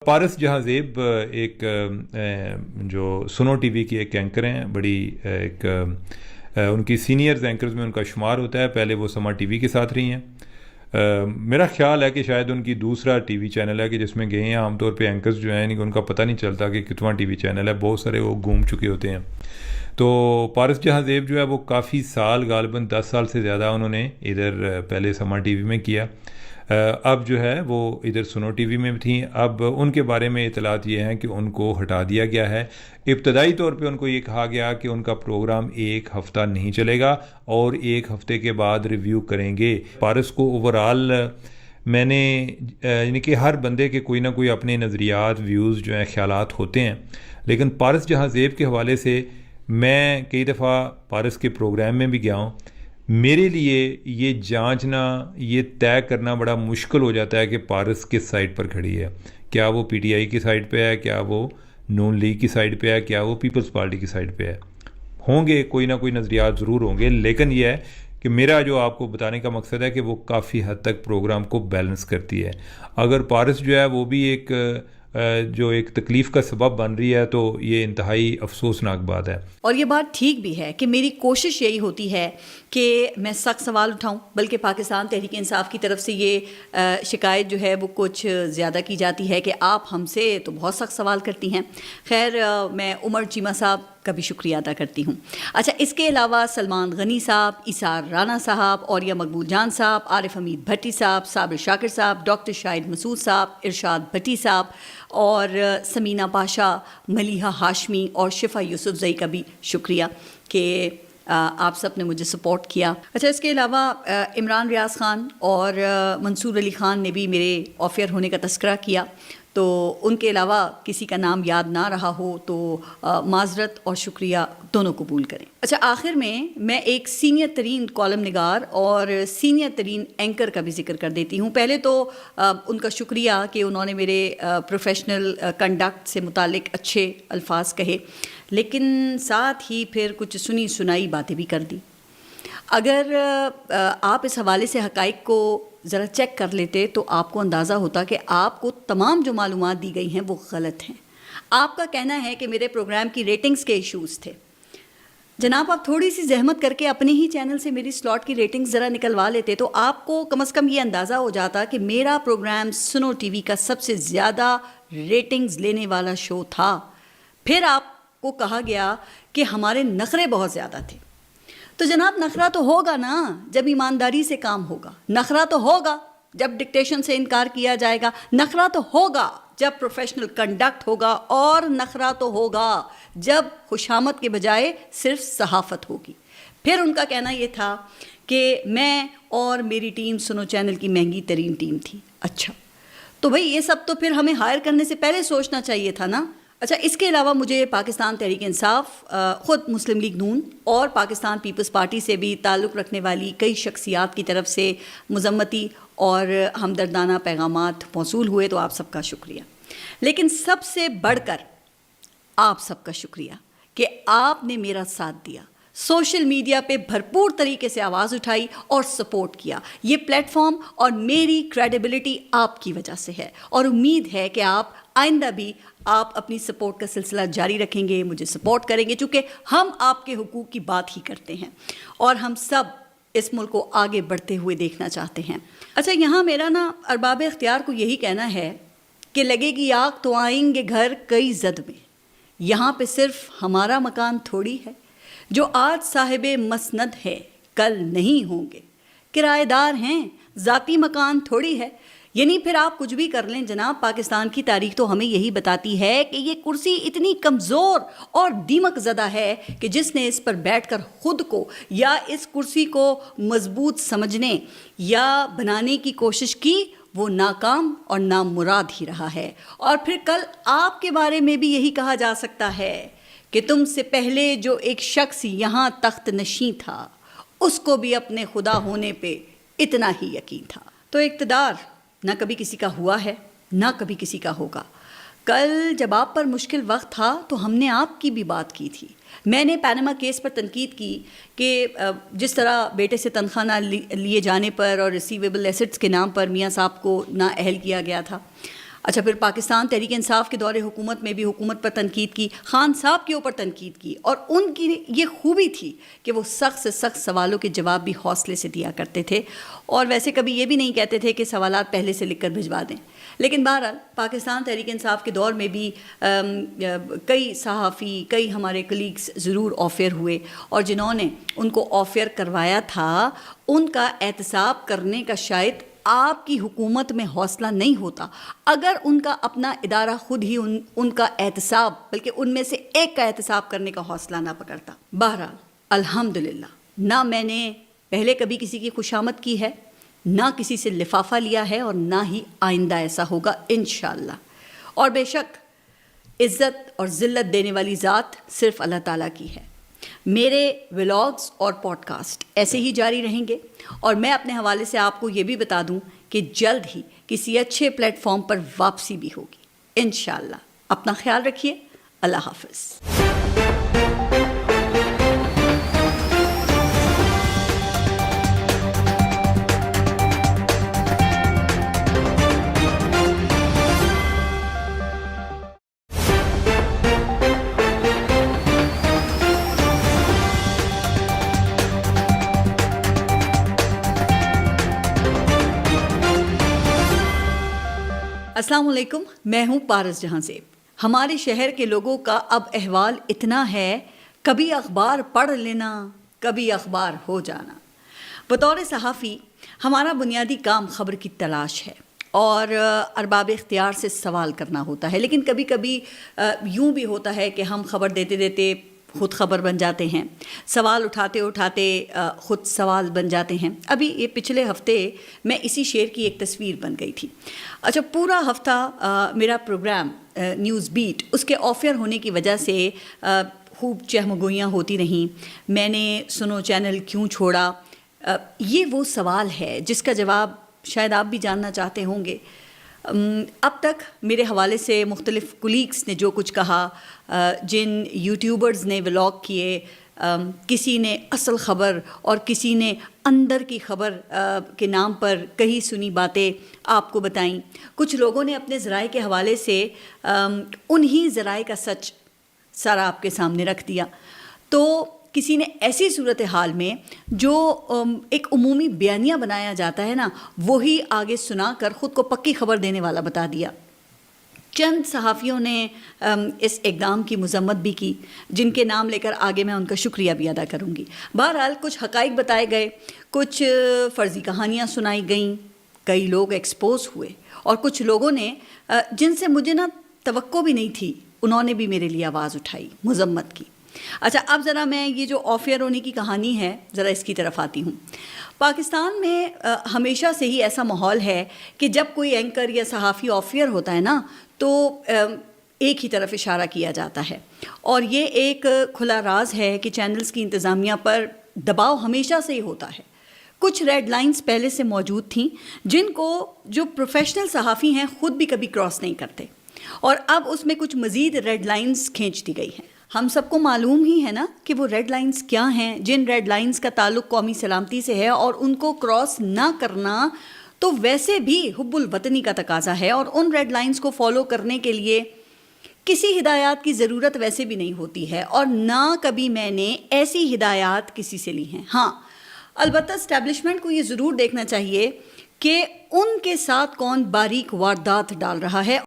پارس جہاں زیب ایک جو سنو ٹی وی کی ایک اینکر ہیں، بڑی ایک ان کی سینئرز اینکرز میں ان کا شمار ہوتا ہے. پہلے وہ سما ٹی وی کے ساتھ رہی ہیں. میرا خیال ہے کہ شاید ان کی دوسرا ٹی وی چینل ہے کہ جس میں گئے ہیں. عام طور پہ اینکرز جو ہیں ان کا پتہ نہیں چلتا کہ کتنا ٹی وی چینل ہے، بہت سارے وہ گھوم چکے ہوتے ہیں. تو پارس جہاں زیب جو ہے وہ کافی سال، غالباً 10 سال سے زیادہ انہوں نے ادھر پہلے سما ٹی وی میں کیا. اب جو ہے وہ ادھر سنو ٹی وی میں تھیں. اب ان کے بارے میں اطلاعات یہ ہیں کہ ان کو ہٹا دیا گیا ہے. ابتدائی طور پہ ان کو یہ کہا گیا کہ ان کا پروگرام 1 ہفتہ نہیں چلے گا اور 1 ہفتے کے بعد ریویو کریں گے. پارس کو اوورآل میں نے یعنی کہ ہر بندے کے کوئی نہ کوئی اپنے نظریات، ویوز جو ہیں، خیالات ہوتے ہیں، لیکن پارس جہاں زیب کے حوالے سے میں کئی دفعہ پارس کے پروگرام میں بھی گیا ہوں. میرے لیے یہ جانچنا، یہ طے کرنا بڑا مشکل ہو جاتا ہے کہ پارس کس سائڈ پر کھڑی ہے. کیا وہ پی ٹی آئی کی سائڈ پہ ہے، کیا وہ نون لیگ کی سائڈ پہ ہے، کیا وہ پیپلز پارٹی کی سائڈ پہ ہے. ہوں گے کوئی نہ کوئی نظریات ضرور ہوں گے، لیکن یہ ہے کہ میرا جو آپ کو بتانے کا مقصد ہے کہ وہ کافی حد تک پروگرام کو بیلنس کرتی ہے. اگر پارس جو ہے وہ بھی ایک تکلیف کا سبب بن رہی ہے تو یہ انتہائی افسوسناک بات ہے. اور یہ بات ٹھیک بھی ہے کہ میری کوشش یہی ہوتی ہے کہ میں سخت سوال اٹھاؤں، بلکہ پاکستان تحریک انصاف کی طرف سے یہ شکایت جو ہے وہ کچھ زیادہ کی جاتی ہے کہ آپ ہم سے تو بہت سخت سوال کرتی ہیں. خیر، میں عمر چیمہ صاحب کا بھی شکریہ ادا کرتی ہوں. اچھا، اس کے علاوہ سلمان غنی صاحب، ایثار رانا صاحب، اوریہ مقبول جان صاحب، عارف حمید بھٹی صاحب، صابر شاکر صاحب، ڈاکٹر شاہد مسعود صاحب، ارشاد بھٹی صاحب اور سمینہ پاشا، ملیحہ ہاشمی اور شفا یوسف زئی کا بھی شکریہ کہ آپ سب نے مجھے سپورٹ کیا. اچھا، اس کے علاوہ عمران ریاض خان اور منصور علی خان نے بھی میرے آف ایئر ہونے کا تذکرہ کیا، تو ان کے علاوہ کسی کا نام یاد نہ رہا ہو تو معذرت اور شکریہ دونوں قبول کریں. اچھا، آخر میں ایک سینئر ترین کالم نگار اور سینئر ترین اینکر کا بھی ذکر کر دیتی ہوں. پہلے تو ان کا شکریہ کہ انہوں نے میرے پروفیشنل کنڈکٹ سے متعلق اچھے الفاظ کہے، لیکن ساتھ ہی پھر کچھ سنی سنائی باتیں بھی کر دی. اگر آپ اس حوالے سے حقائق کو ذرا چیک کر لیتے تو آپ کو اندازہ ہوتا کہ آپ کو تمام جو معلومات دی گئی ہیں وہ غلط ہیں. آپ کا کہنا ہے کہ میرے پروگرام کی ریٹنگز کے ایشوز تھے. جناب، آپ تھوڑی سی زحمت کر کے اپنے ہی چینل سے میری سلاٹ کی ریٹنگز ذرا نکلوا لیتے تو آپ کو کم از کم یہ اندازہ ہو جاتا کہ میرا پروگرام سنو ٹی وی کا سب سے زیادہ ریٹنگز لینے والا شو تھا. پھر آپ کو کہا گیا کہ ہمارے نخرے بہت زیادہ تھے. تو جناب، نخرہ تو ہوگا نا جب ایمانداری سے کام ہوگا، نخرہ تو ہوگا جب ڈکٹیشن سے انکار کیا جائے گا، نخرہ تو ہوگا جب پروفیشنل کنڈکٹ ہوگا، اور نخرہ تو ہوگا جب خوشامد کے بجائے صرف صحافت ہوگی. پھر ان کا کہنا یہ تھا کہ میں اور میری ٹیم سنو چینل کی مہنگی ترین ٹیم تھی. اچھا، تو بھئی یہ سب تو پھر ہمیں ہائر کرنے سے پہلے سوچنا چاہیے تھا نا. اچھا، اس کے علاوہ مجھے پاکستان تحریک انصاف، خود مسلم لیگ نون اور پاکستان پیپلز پارٹی سے بھی تعلق رکھنے والی کئی شخصیات کی طرف سے مذمتی اور ہمدردانہ پیغامات موصول ہوئے، تو آپ سب کا شکریہ. لیکن سب سے بڑھ کر آپ سب کا شکریہ کہ آپ نے میرا ساتھ دیا، سوشل میڈیا پہ بھرپور طریقے سے آواز اٹھائی اور سپورٹ کیا. یہ پلیٹ فارم اور میری کریڈیبلٹی آپ کی وجہ سے ہے، اور امید ہے کہ آپ آئندہ بھی آپ اپنی سپورٹ کا سلسلہ جاری رکھیں گے، مجھے سپورٹ کریں گے، چونکہ ہم آپ کے حقوق کی بات ہی کرتے ہیں اور ہم سب اس ملک کو آگے بڑھتے ہوئے دیکھنا چاہتے ہیں. اچھا، یہاں میرا ارباب اختیار کو یہی کہنا ہے کہ لگے گی آگ تو آئیں گے گھر کئی زد میں. یہاں پہ صرف ہمارا مکان تھوڑی ہے، جو آج صاحب مسند ہے کل نہیں ہوں گے. کرایہ دار ہیں، ذاتی مکان تھوڑی ہے. یعنی پھر آپ کچھ بھی کر لیں جناب، پاکستان کی تاریخ تو ہمیں یہی بتاتی ہے کہ یہ کرسی اتنی کمزور اور دیمک زدہ ہے کہ جس نے اس پر بیٹھ کر خود کو یا اس کرسی کو مضبوط سمجھنے یا بنانے کی کوشش کی، وہ ناکام اور نامراد ہی رہا ہے. اور پھر کل آپ کے بارے میں بھی یہی کہا جا سکتا ہے کہ تم سے پہلے جو ایک شخص یہاں تخت نشین تھا، اس کو بھی اپنے خدا ہونے پہ اتنا ہی یقین تھا. تو اقتدار نہ کبھی کسی کا ہوا ہے، نہ کبھی کسی کا ہوگا. کل جب آپ پر مشکل وقت تھا تو ہم نے آپ کی بھی بات کی تھی. میں نے پینما کیس پر تنقید کی کہ جس طرح بیٹے سے تنخواہ نہ لیے جانے پر اور ریسیویبل ایسٹس کے نام پر میاں صاحب کو نااہل کیا گیا تھا. اچھا پھر پاکستان تحریک انصاف کے دور حکومت میں بھی حکومت پر تنقید کی، خان صاحب کے اوپر تنقید کی، اور ان کی یہ خوبی تھی کہ وہ سخت سے سخت سوالوں کے جواب بھی حوصلے سے دیا کرتے تھے، اور ویسے کبھی یہ بھی نہیں کہتے تھے کہ سوالات پہلے سے لکھ کر بھجوا دیں. لیکن بہرحال پاکستان تحریک انصاف کے دور میں بھی کئی صحافی، کئی ہمارے کلیگز ضرور آف ایئر ہوئے، اور جنہوں نے ان کو آف ایئر کروایا تھا ان کا احتساب کرنے کا شاید آپ کی حکومت میں حوصلہ نہیں ہوتا اگر ان کا اپنا ادارہ خود ہی ان کا احتساب، بلکہ ان میں سے ایک کا احتساب کرنے کا حوصلہ نہ پکڑتا. بہرحال الحمدللہ نہ میں نے پہلے کبھی کسی کی خوشامد کی ہے، نہ کسی سے لفافہ لیا ہے، اور نہ ہی آئندہ ایسا ہوگا انشاءاللہ. اور بے شک عزت اور ذلت دینے والی ذات صرف اللہ تعالیٰ کی ہے. میرے ولاگز اور پوڈ کاسٹ ایسے ہی جاری رہیں گے، اور میں اپنے حوالے سے آپ کو یہ بھی بتا دوں کہ جلد ہی کسی اچھے پلیٹ فارم پر واپسی بھی ہوگی انشاءاللہ. اپنا خیال رکھیے. اللہ حافظ. السلام علیکم، میں ہوں پارس جہاں زیب. ہمارے شہر کے لوگوں کا اب احوال اتنا ہے، کبھی اخبار پڑھ لینا، کبھی اخبار ہو جانا. بطور صحافی ہمارا بنیادی کام خبر کی تلاش ہے اور ارباب اختیار سے سوال کرنا ہوتا ہے، لیکن کبھی کبھی یوں بھی ہوتا ہے کہ ہم خبر دیتے دیتے خود خبر بن جاتے ہیں، سوال اٹھاتے اٹھاتے خود سوال بن جاتے ہیں. ابھی یہ پچھلے ہفتے میں اسی شعر کی ایک تصویر بن گئی تھی. اچھا پورا ہفتہ میرا پروگرام نیوز بیٹ اس کے آف ایئر ہونے کی وجہ سے خوب چہمگوئیاں ہوتی رہیں. میں نے سنو چینل کیوں چھوڑا، یہ وہ سوال ہے جس کا جواب شاید آپ بھی جاننا چاہتے ہوں گے. اب تک میرے حوالے سے مختلف کولیگس نے جو کچھ کہا، جن یوٹیوبرز نے ولاگ کیے، کسی نے اصل خبر اور کسی نے اندر کی خبر کے نام پر کہیں سنی باتیں آپ کو بتائیں. کچھ لوگوں نے اپنے ذرائع کے حوالے سے انہی ذرائع کا سچ سارا آپ کے سامنے رکھ دیا. تو کسی نے ایسی صورتحال میں جو ایک عمومی بیانیہ بنایا جاتا ہے نا، وہی آگے سنا کر خود کو پکی خبر دینے والا بتا دیا. چند صحافیوں نے اس اقدام کی مذمت بھی کی، جن کے نام لے کر آگے میں ان کا شکریہ بھی ادا کروں گی. بہرحال کچھ حقائق بتائے گئے، کچھ فرضی کہانیاں سنائی گئیں، کئی لوگ ایکسپوز ہوئے، اور کچھ لوگوں نے جن سے مجھے نا توقع بھی نہیں تھی، انہوں نے بھی میرے لیے آواز اٹھائی، مذمت کی. اچھا اب ذرا میں یہ جو آف ایئر ہونے کی کہانی ہے ذرا اس کی طرف آتی ہوں. پاکستان میں ہمیشہ سے ہی ایسا ماحول ہے کہ جب کوئی اینکر یا صحافی آف ایئر ہوتا ہے نا تو ایک ہی طرف اشارہ کیا جاتا ہے، اور یہ ایک کھلا راز ہے کہ چینلز کی انتظامیہ پر دباؤ ہمیشہ سے ہی ہوتا ہے. کچھ ریڈ لائنز پہلے سے موجود تھیں جن کو جو پروفیشنل صحافی ہیں خود بھی کبھی کراس نہیں کرتے، اور اب اس میں کچھ مزید ریڈ لائنز کھینچ دی گئی ہیں. ہم سب کو معلوم ہی ہے نا کہ وہ ریڈ لائنز کیا ہیں. جن ریڈ لائنز کا تعلق قومی سلامتی سے ہے اور ان کو کراس نہ کرنا تو ویسے بھی حب الوطنی کا تقاضا ہے، اور ان ریڈ لائنز کو فالو کرنے کے لیے کسی ہدایات کی ضرورت ویسے بھی نہیں ہوتی ہے، اور نہ کبھی میں نے ایسی ہدایات کسی سے لی ہیں. ہاں البتہ اسٹیبلشمنٹ کو یہ ضرور دیکھنا چاہیے کہ ان کے ساتھ کون باریک واردات ڈال رہا ہے